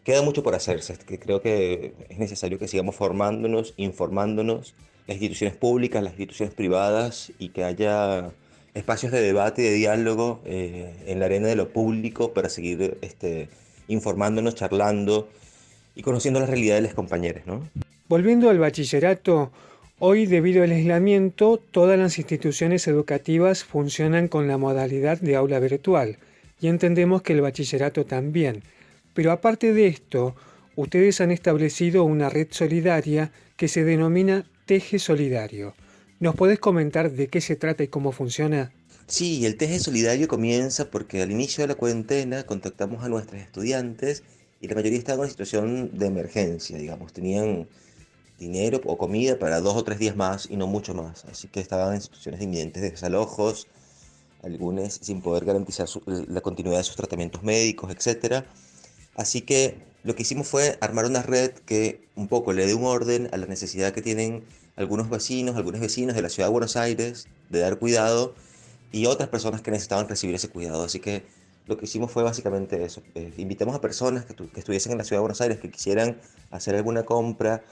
Queda mucho por hacerse, que creo que es necesario que sigamos formándonos, informándonos, las instituciones públicas, las instituciones privadas, y que haya espacios de debate y de diálogo en la arena de lo público para seguir informándonos, charlando y conociendo la realidad de los compañeros, ¿no? Volviendo al bachillerato, hoy debido al aislamiento, todas las instituciones educativas funcionan con la modalidad de aula virtual y entendemos que el bachillerato también. Pero aparte de esto, ustedes han establecido una red solidaria que se denomina Teje Solidario. ¿Nos podés comentar de qué se trata y cómo funciona? Sí, el Teje Solidario comienza porque al inicio de la cuarentena contactamos a nuestros estudiantes y la mayoría estaban en una situación de emergencia, digamos, tenían dinero o comida para 2 o 3 días más y no mucho más, así que estaban en situaciones de inminentes desalojos, algunos sin poder garantizar la continuidad de sus tratamientos médicos, etc. Así que lo que hicimos fue armar una red que un poco le dé un orden a la necesidad que tienen algunos vecinos de la ciudad de Buenos Aires de dar cuidado y otras personas que necesitaban recibir ese cuidado. Así que lo que hicimos fue básicamente eso. Invitamos a personas que estuviesen en la ciudad de Buenos Aires, que quisieran hacer alguna compra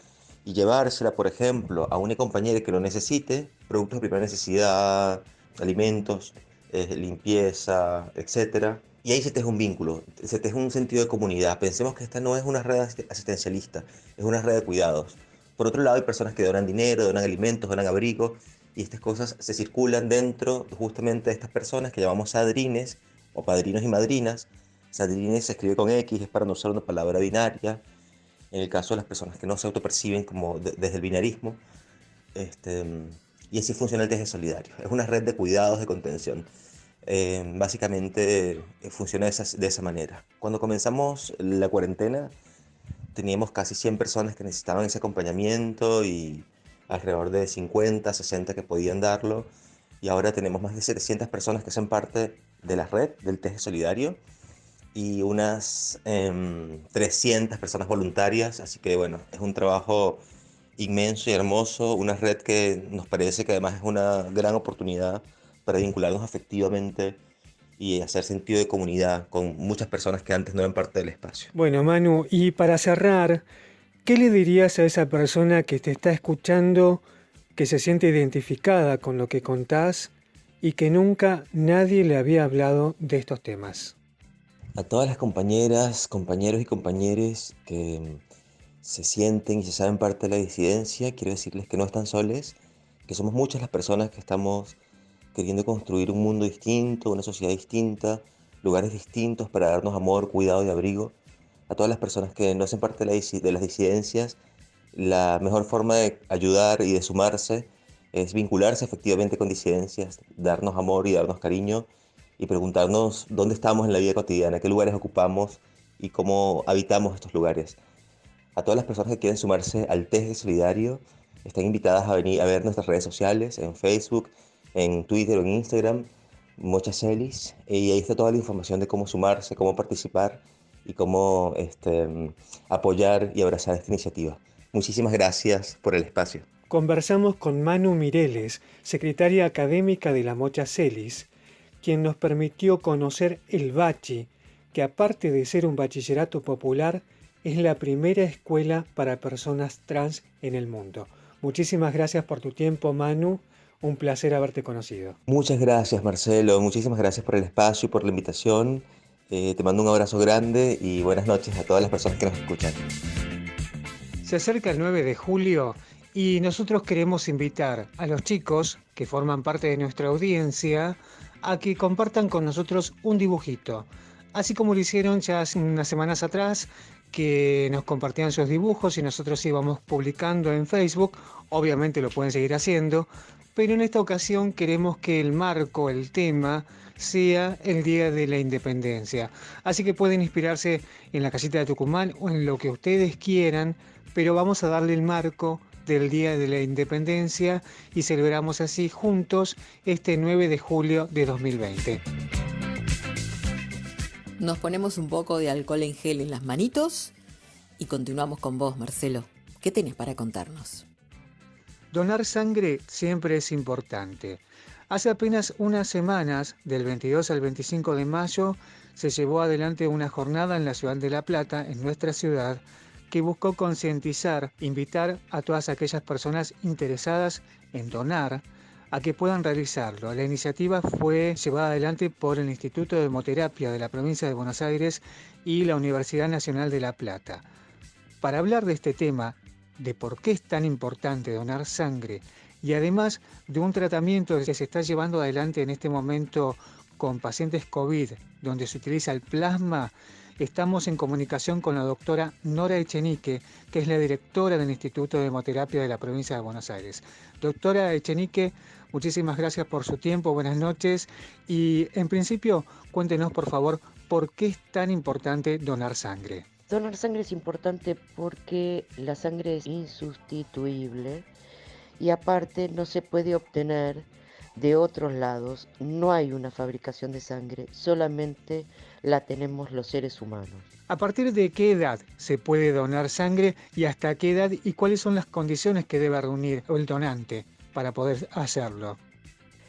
y llevársela, por ejemplo, a una compañera que lo necesite, productos de primera necesidad, alimentos, limpieza, etcétera. Y ahí se teje un vínculo, se teje un sentido de comunidad. Pensemos que esta no es una red asistencialista, es una red de cuidados. Por otro lado, hay personas que donan dinero, donan alimentos, donan abrigo, y estas cosas se circulan dentro justamente de estas personas que llamamos sadrines o padrinos y madrinas. Sadrines se escribe con X, es para no usar una palabra binaria. En el caso de las personas que no se autoperciben como desde el binarismo. Y así funciona el Teje Solidario. Es una red de cuidados, de contención. Básicamente funciona de esa manera. Cuando comenzamos la cuarentena, teníamos casi 100 personas que necesitaban ese acompañamiento y alrededor de 50, 60 que podían darlo. Y ahora tenemos más de 700 personas que son parte de la red del Teje Solidario y unas 300 personas voluntarias. Así que bueno, es un trabajo inmenso y hermoso, una red que nos parece que además es una gran oportunidad para vincularnos afectivamente y hacer sentido de comunidad con muchas personas que antes no eran parte del espacio. Bueno, Manu, y para cerrar, ¿qué le dirías a esa persona que te está escuchando, que se siente identificada con lo que contás y que nunca nadie le había hablado de estos temas? A todas las compañeras, compañeros y compañeres que se sienten y se saben parte de la disidencia, quiero decirles que no están soles, que somos muchas las personas que estamos queriendo construir un mundo distinto, una sociedad distinta, lugares distintos para darnos amor, cuidado y abrigo. A todas las personas que no hacen parte de las disidencias, la mejor forma de ayudar y de sumarse es vincularse efectivamente con disidencias, darnos amor y darnos cariño y preguntarnos dónde estamos en la vida cotidiana, qué lugares ocupamos y cómo habitamos estos lugares. A todas las personas que quieren sumarse al Teje Solidario, están invitadas a venir a ver nuestras redes sociales, en Facebook, en Twitter o en Instagram, Mochacelis, y ahí está toda la información de cómo sumarse, cómo participar y cómo apoyar y abrazar esta iniciativa. Muchísimas gracias por el espacio. conversamos con Manu Mireles, secretaria académica de la Mocha Celis, quien nos permitió conocer el Bachi, que aparte de ser un bachillerato popular, es la primera escuela para personas trans en el mundo. Muchísimas gracias por tu tiempo, Manu. Un placer haberte conocido. Muchas gracias, Marcelo. Muchísimas gracias por el espacio y por la invitación. Te mando un abrazo grande y buenas noches a todas las personas que nos escuchan. Se acerca el 9 de julio y nosotros queremos invitar a los chicos que forman parte de nuestra audiencia a que compartan con nosotros un dibujito. Así como lo hicieron ya hace unas semanas atrás, que nos compartían sus dibujos y nosotros íbamos publicando en Facebook. Obviamente lo pueden seguir haciendo, pero en esta ocasión queremos que el marco, el tema, sea el Día de la Independencia. Así que pueden inspirarse en la casita de Tucumán o en lo que ustedes quieran, pero vamos a darle el marco del Día de la Independencia y celebramos así juntos este 9 de julio de 2020. Nos ponemos un poco de alcohol en gel en las manitos y continuamos con vos, Marcelo. ¿Qué tenés para contarnos? Donar sangre siempre es importante. Hace apenas unas semanas, del 22 al 25 de mayo, se llevó adelante una jornada en la ciudad de La Plata, en nuestra ciudad, que buscó concientizar, invitar a todas aquellas personas interesadas en donar a que puedan realizarlo. La iniciativa fue llevada adelante por el Instituto de Hemoterapia de la provincia de Buenos Aires y la Universidad Nacional de La Plata. Para hablar de este tema, de por qué es tan importante donar sangre y además de un tratamiento que se está llevando adelante en este momento con pacientes COVID, donde se utiliza el plasma, estamos en comunicación con la doctora Nora Echenique, que es la directora del Instituto de Hemoterapia de la provincia de Buenos Aires. Doctora Echenique, muchísimas gracias por su tiempo, buenas noches y en principio cuéntenos por favor por qué es tan importante donar sangre. Donar sangre es importante porque la sangre es insustituible y aparte no se puede obtener de otros lados, no hay una fabricación de sangre, solamente la tenemos los seres humanos. ¿A partir de qué edad se puede donar sangre y hasta qué edad y cuáles son las condiciones que debe reunir el donante para poder hacerlo?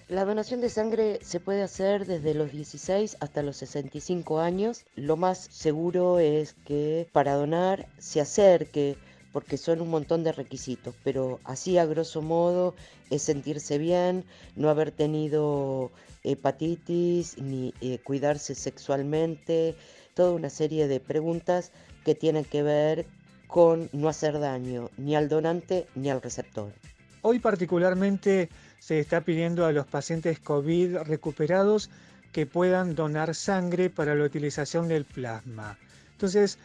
La donación de sangre se puede hacer desde los 16 hasta los 65 años. Lo más seguro es que para donar se acerque, porque son un montón de requisitos, pero así a grosso modo es sentirse bien, no haber tenido hepatitis, ni cuidarse sexualmente, toda una serie de preguntas que tienen que ver con no hacer daño ni al donante ni al receptor. Hoy particularmente se está pidiendo a los pacientes COVID recuperados que puedan donar sangre para la utilización del plasma. Entonces,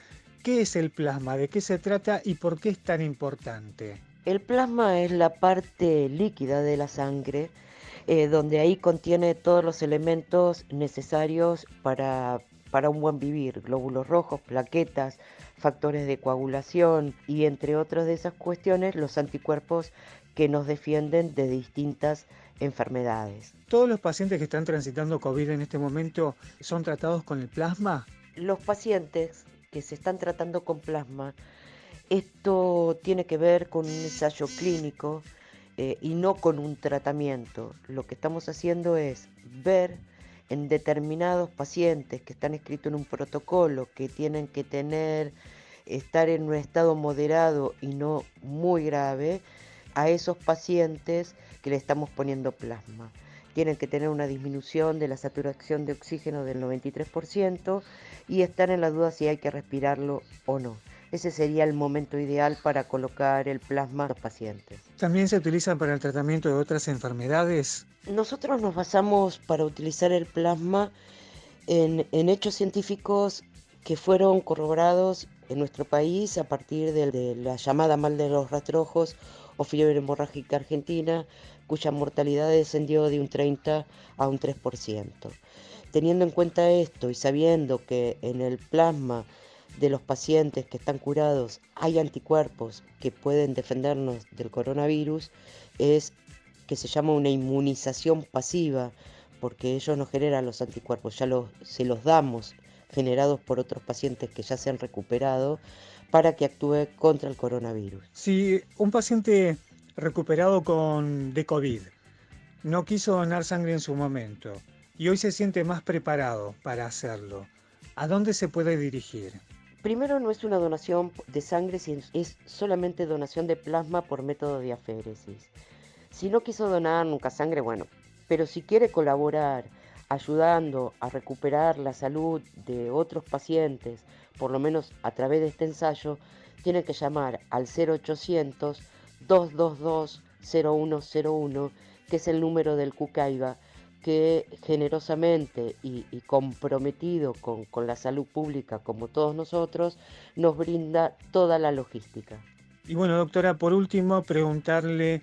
¿qué es el plasma? ¿De qué se trata y por qué es tan importante? El plasma es la parte líquida de la sangre, donde ahí contiene todos los elementos necesarios para un buen vivir, glóbulos rojos, plaquetas, factores de coagulación y entre otras de esas cuestiones, los anticuerpos que nos defienden de distintas enfermedades. ¿Todos los pacientes que están transitando COVID en este momento son tratados con el plasma? Los pacientes que se están tratando con plasma, esto tiene que ver con un ensayo clínico y no con un tratamiento. Lo que estamos haciendo es ver en determinados pacientes que están escritos en un protocolo, que tienen que estar en un estado moderado y no muy grave, a esos pacientes que le estamos poniendo plasma. Tienen que tener una disminución de la saturación de oxígeno del 93% y estar en la duda si hay que respirarlo o no. Ese sería el momento ideal para colocar el plasma a los pacientes. ¿También se utiliza para el tratamiento de otras enfermedades? Nosotros nos basamos para utilizar el plasma en hechos científicos que fueron corroborados en nuestro país a partir de la llamada mal de los rastrojos o fiebre hemorrágica argentina, cuya mortalidad descendió de un 30 a un 3%. Teniendo en cuenta esto y sabiendo que en el plasma de los pacientes que están curados hay anticuerpos que pueden defendernos del coronavirus, es que se llama una inmunización pasiva, porque ellos no generan los anticuerpos, se los damos generados por otros pacientes que ya se han recuperado para que actúe contra el coronavirus. Si un paciente recuperado de COVID. No quiso donar sangre en su momento y hoy se siente más preparado para hacerlo. ¿A dónde se puede dirigir? Primero, no es una donación de sangre, es solamente donación de plasma por método de aféresis. Si no quiso donar nunca sangre, bueno, pero si quiere colaborar ayudando a recuperar la salud de otros pacientes, por lo menos a través de este ensayo, tiene que llamar al 0800-222-0101, que es el número del Cucaiba, que generosamente y comprometido con la salud pública, como todos nosotros, nos brinda toda la logística. Y bueno, doctora, por último, preguntarle,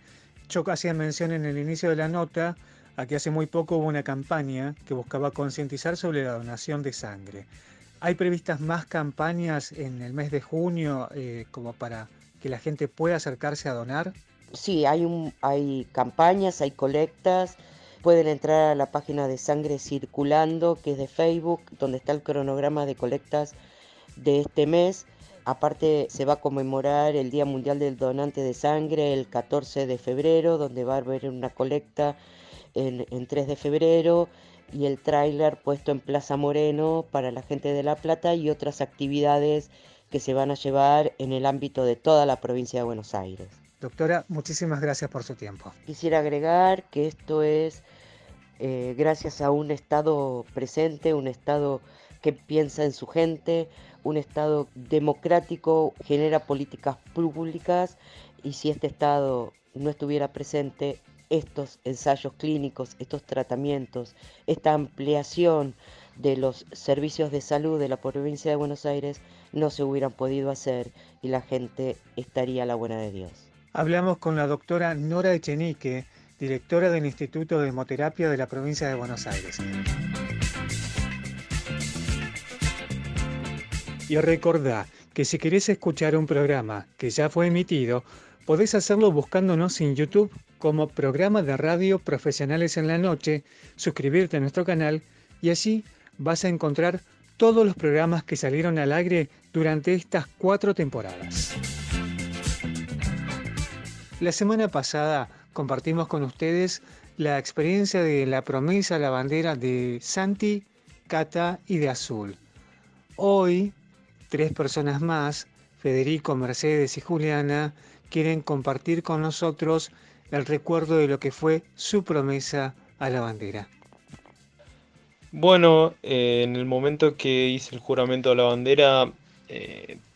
yo hacía mención en el inicio de la nota a que hace muy poco hubo una campaña que buscaba concientizar sobre la donación de sangre. ¿Hay previstas más campañas en el mes de junio como para que la gente pueda acercarse a donar? Sí, hay campañas, hay colectas. Pueden entrar a la página de Sangre Circulando, que es de Facebook, donde está el cronograma de colectas de este mes. Aparte, se va a conmemorar el Día Mundial del Donante de Sangre el 14 de febrero, donde va a haber una colecta en 3 de febrero, y el tráiler puesto en Plaza Moreno para la gente de La Plata y otras actividades que se van a llevar en el ámbito de toda la provincia de Buenos Aires. Doctora, muchísimas gracias por su tiempo. Quisiera agregar que esto es gracias a un Estado presente, un Estado que piensa en su gente, un Estado democrático, genera políticas públicas, y si este Estado no estuviera presente, estos ensayos clínicos, estos tratamientos, esta ampliación de los servicios de salud de la provincia de Buenos Aires no se hubieran podido hacer y la gente estaría a la buena de Dios. Hablamos con la doctora Nora Echenique, directora del Instituto de Hemoterapia de la provincia de Buenos Aires. Y recordá que si querés escuchar un programa que ya fue emitido, podés hacerlo buscándonos en YouTube como Programa de Radio Profesionales en la Noche, suscribirte a nuestro canal y así vas a encontrar todos los programas que salieron al aire durante estas 4 temporadas. La semana pasada compartimos con ustedes la experiencia de la promesa lavandera de Santi, Cata y de Azul. Hoy, 3 personas más, Federico, Mercedes y Juliana, quieren compartir con nosotros el recuerdo de lo que fue su promesa a la bandera. Bueno, en el momento que hice el juramento a la bandera,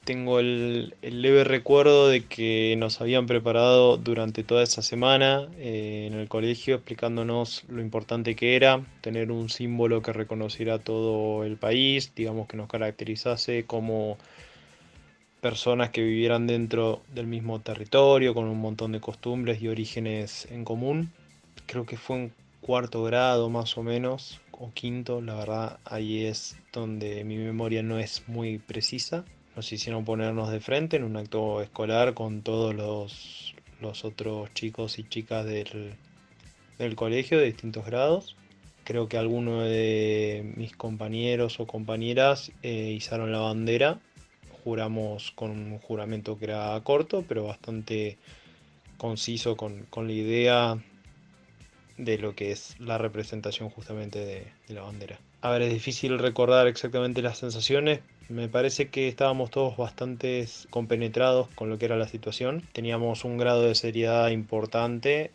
tengo el leve recuerdo de que nos habían preparado durante toda esa semana en el colegio explicándonos lo importante que era tener un símbolo que reconociera a todo el país, digamos que nos caracterizase como personas que vivieran dentro del mismo territorio, con un montón de costumbres y orígenes en común. Creo que fue en 4º grado más o menos, o 5º, la verdad ahí es donde mi memoria no es muy precisa. Nos hicieron ponernos de frente en un acto escolar con todos los otros chicos y chicas del colegio de distintos grados. Creo que algunos de mis compañeros o compañeras izaron la bandera. Juramos con un juramento que era corto, pero bastante conciso con la idea de lo que es la representación justamente de la bandera. A ver, es difícil recordar exactamente las sensaciones. Me parece que estábamos todos bastante compenetrados con lo que era la situación. Teníamos un grado de seriedad importante,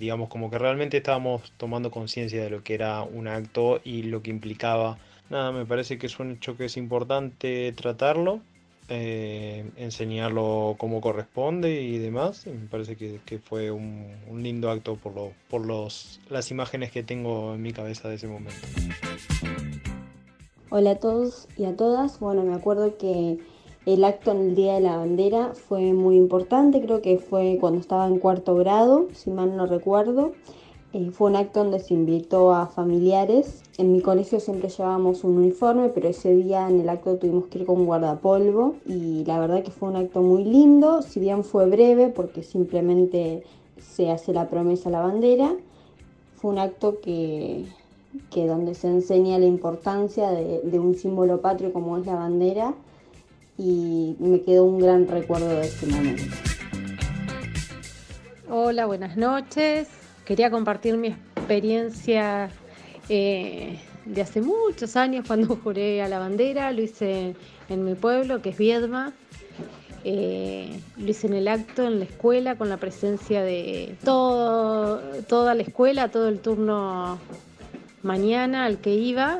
digamos como que realmente estábamos tomando conciencia de lo que era un acto y lo que implicaba. Nada, me parece que es un hecho que es importante tratarlo, enseñarlo como corresponde y demás. Me parece que fue un lindo acto por las imágenes que tengo en mi cabeza de ese momento. Hola a todos y a todas. Bueno, me acuerdo que el acto en el Día de la Bandera fue muy importante, creo que fue cuando estaba en 4º grado, si mal no recuerdo. Fue un acto donde se invitó a familiares. En mi colegio siempre llevábamos un uniforme, pero ese día en el acto tuvimos que ir con guardapolvo y la verdad que fue un acto muy lindo, si bien fue breve porque simplemente se hace la promesa a la bandera. Fue un acto que donde se enseña la importancia de un símbolo patrio como es la bandera y me quedó un gran recuerdo de este momento. Hola, buenas noches. Quería compartir mi experiencia de hace muchos años cuando juré a la bandera. Lo hice en mi pueblo, que es Viedma. Lo hice en el acto, en la escuela, con la presencia de toda la escuela, todo el turno mañana al que iba.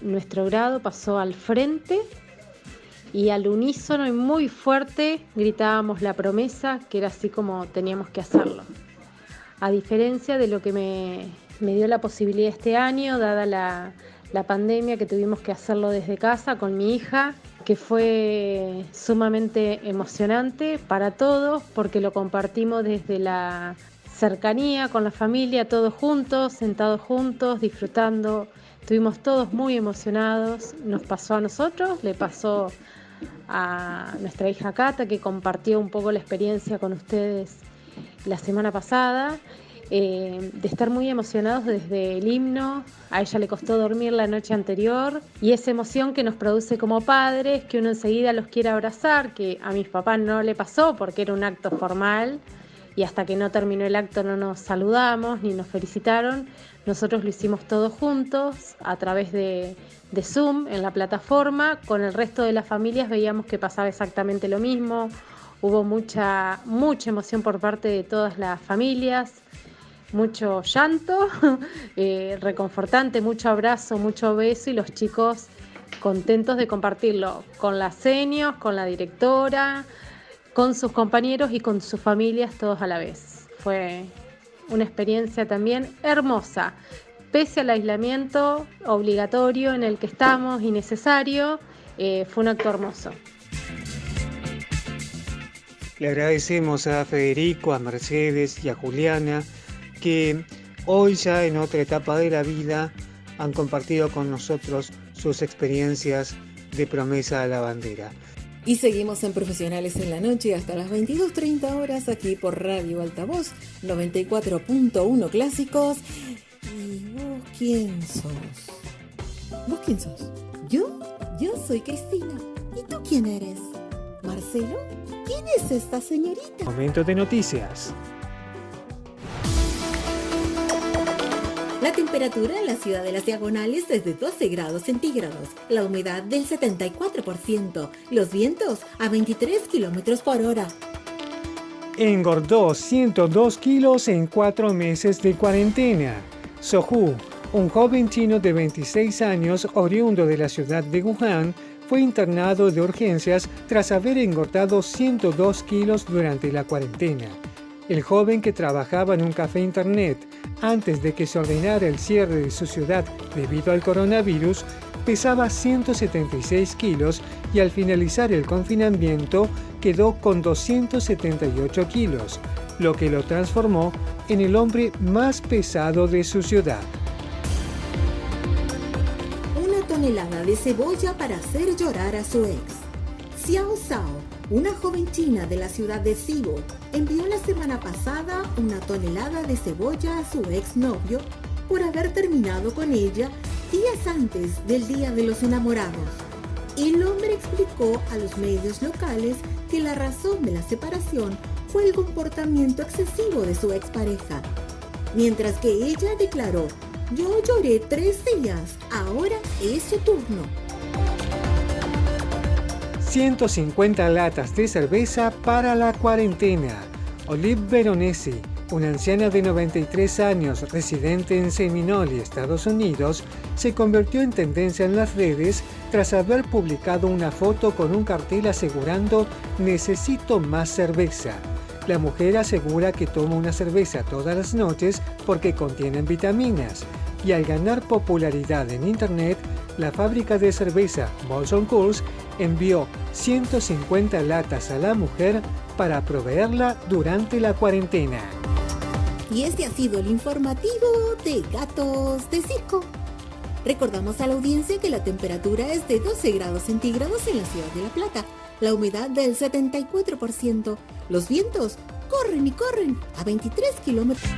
Nuestro grado pasó al frente y al unísono y muy fuerte gritábamos la promesa, que era así como teníamos que hacerlo. A diferencia de lo que me dio la posibilidad este año, dada la pandemia, que tuvimos que hacerlo desde casa con mi hija, que fue sumamente emocionante para todos porque lo compartimos desde la cercanía con la familia, todos juntos, sentados juntos, disfrutando. Estuvimos todos muy emocionados. Nos pasó a nosotros, le pasó a nuestra hija Cata, que compartió un poco la experiencia con ustedes la semana pasada, de estar muy emocionados desde el himno. A ella le costó dormir la noche anterior y esa emoción que nos produce como padres, que uno enseguida los quiere abrazar, que a mis papás no le pasó porque era un acto formal y hasta que no terminó el acto no nos saludamos ni nos felicitaron. Nosotros lo hicimos todos juntos a través de Zoom en la plataforma. Con el resto de las familias veíamos que pasaba exactamente lo mismo. Hubo mucha emoción por parte de todas las familias, mucho llanto, reconfortante, mucho abrazo, mucho beso, y los chicos contentos de compartirlo con las seniors, con la directora, con sus compañeros y con sus familias, todos a la vez. Fue una experiencia también hermosa, pese al aislamiento obligatorio en el que estamos y necesario. Fue un acto hermoso. Le agradecemos a Federico, a Mercedes y a Juliana, que hoy ya en otra etapa de la vida han compartido con nosotros sus experiencias de promesa a la bandera. Y seguimos en Profesionales en la Noche hasta las 22:30 horas aquí por Radio Altavoz 94.1 Clásicos. ¿Y vos quién sos? ¿Vos quién sos? Yo soy Cristina. ¿Y tú quién eres? ¿Marcelo? ¿Quién es esta señorita? Momento de noticias. La temperatura en la ciudad de Las Diagonales es de 12 grados centígrados, la humedad del 74%, los vientos a 23 kilómetros por hora. Engordó 102 kilos en 4 meses de cuarentena. Sohu, un joven chino de 26 años oriundo de la ciudad de Wuhan, fue internado de urgencias tras haber engordado 102 kilos durante la cuarentena. El joven, que trabajaba en un café internet antes de que se ordenara el cierre de su ciudad debido al coronavirus, pesaba 176 kilos y al finalizar el confinamiento quedó con 278 kilos, lo que lo transformó en el hombre más pesado de su ciudad. Una tonelada de cebolla para hacer llorar a su ex. Xiao Zhao, una joven china de la ciudad de Zibo, envió la semana pasada una tonelada de cebolla a su exnovio por haber terminado con ella días antes del Día de los Enamorados. El hombre explicó a los medios locales que la razón de la separación fue el comportamiento excesivo de su expareja, mientras que ella declaró: "Yo lloré 3 días, ahora es su turno". 150 latas de cerveza para la cuarentena. Olive Veronesi, una anciana de 93 años residente en Seminole, Estados Unidos, se convirtió en tendencia en las redes tras haber publicado una foto con un cartel asegurando "Necesito más cerveza". La mujer asegura que toma una cerveza todas las noches porque contienen vitaminas, y al ganar popularidad en internet, la fábrica de cerveza Molson Coors envió 150 latas a la mujer para proveerla durante la cuarentena. Y este ha sido el informativo de Gatos de Circo. Recordamos a la audiencia que la temperatura es de 12 grados centígrados en la ciudad de La Plata, la humedad del 74%, los vientos corren y corren a 23 kilómetros.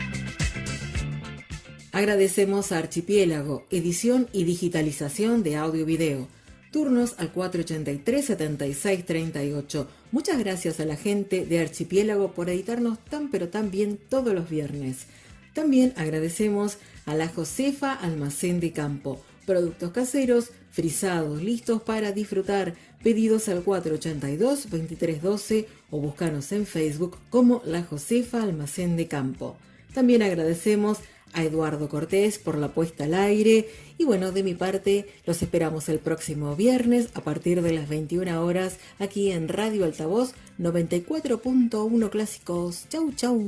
Agradecemos a Archipiélago, edición y digitalización de audio-video. Turnos al 483-7638. Muchas gracias a la gente de Archipiélago por editarnos tan pero tan bien todos los viernes. También agradecemos a la Josefa Almacén de Campo. Productos caseros, frisados, listos para disfrutar. Pedidos al 482-2312 o búscanos en Facebook como La Josefa Almacén de Campo. También agradecemos a Eduardo Cortés por la puesta al aire. Y bueno, de mi parte, los esperamos el próximo viernes a partir de las 21 horas aquí en Radio Altavoz 94.1 Clásicos. Chau, chau.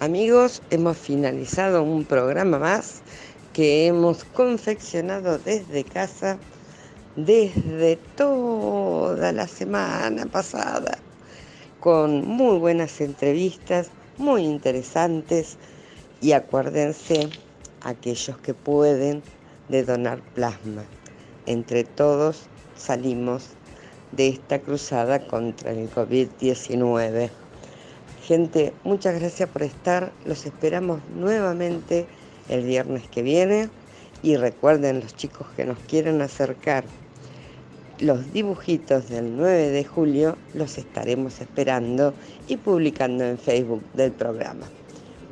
Amigos, hemos finalizado un programa más que hemos confeccionado desde casa desde toda la semana pasada, con muy buenas entrevistas, muy interesantes, y acuérdense, aquellos que pueden, de donar plasma. Entre todos salimos de esta cruzada contra el COVID-19. Gente, muchas gracias por estar, los esperamos nuevamente el viernes que viene, y recuerden, los chicos que nos quieren acercar los dibujitos del 9 de julio, los estaremos esperando y publicando en Facebook del programa.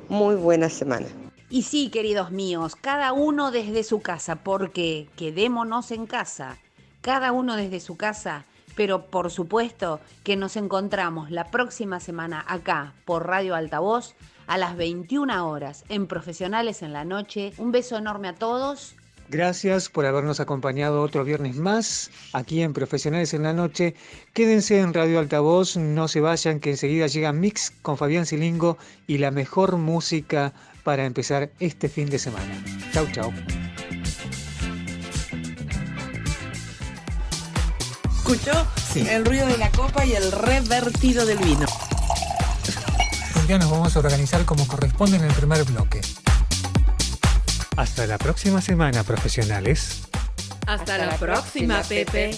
Muy buena semana. Y sí, queridos míos, cada uno desde su casa, porque quedémonos en casa, cada uno desde su casa, pero por supuesto que nos encontramos la próxima semana acá por Radio Altavoz a las 21 horas en Profesionales en la Noche. Un beso enorme a todos. Gracias por habernos acompañado otro viernes más aquí en Profesionales en la Noche. Quédense en Radio Altavoz, no se vayan, que enseguida llega Mix con Fabián Silingo y la mejor música para empezar este fin de semana. Chau, chau. ¿Escuchó? Sí. El ruido de la copa y el revertido del vino. Ya nos vamos a organizar como corresponde en el primer bloque. Hasta la próxima semana, profesionales. Hasta la próxima, Pepe.